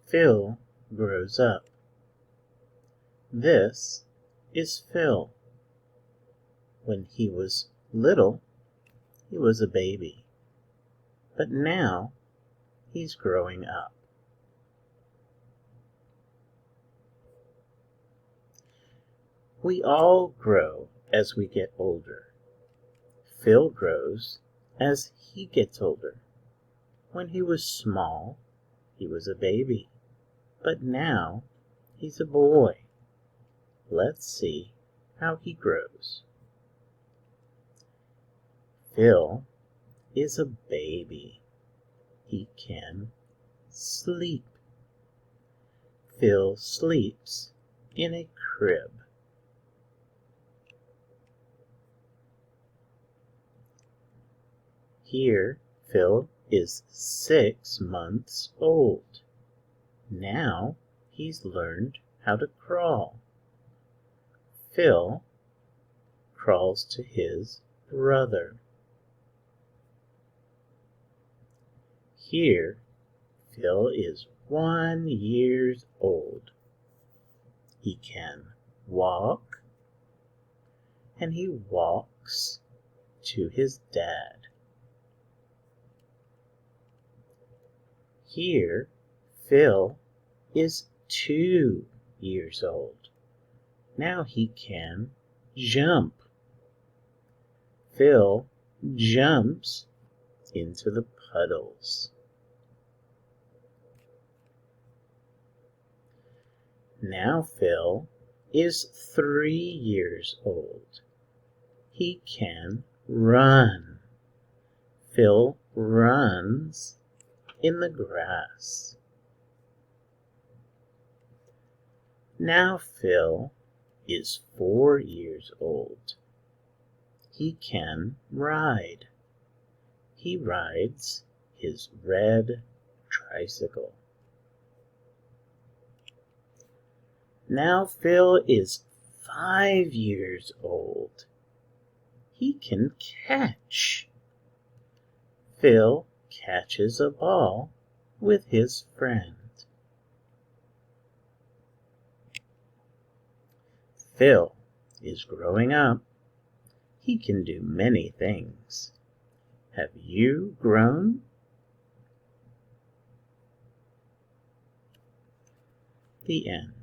Phil grows up. This is Phil. When he was little, he was a baby, but now he's growing up. We all grow as we get older. Phil grows as he gets older. When he was small, he was a baby, but now he's a boy. Let's see how he grows. Phil is a baby. He can sleep. Phil sleeps in a crib. Here, Phil is 6 months old. Now he's learned how to crawl. Phil crawls to his brother. Here, Phil is 1 year old. He can walk, and he walks to his dad. Here, Phil is 2 years old. Now he can jump. Phil jumps into the puddles. Now Phil is 3 years old. He can run. Phil runs in the grass. Now Phil is 4 years old. He can ride. He rides his red tricycle. Now Phil is 5 years old. He can catch. Phil catches a ball with his friend. Phil is growing up. He can do many things. Have you grown? The end.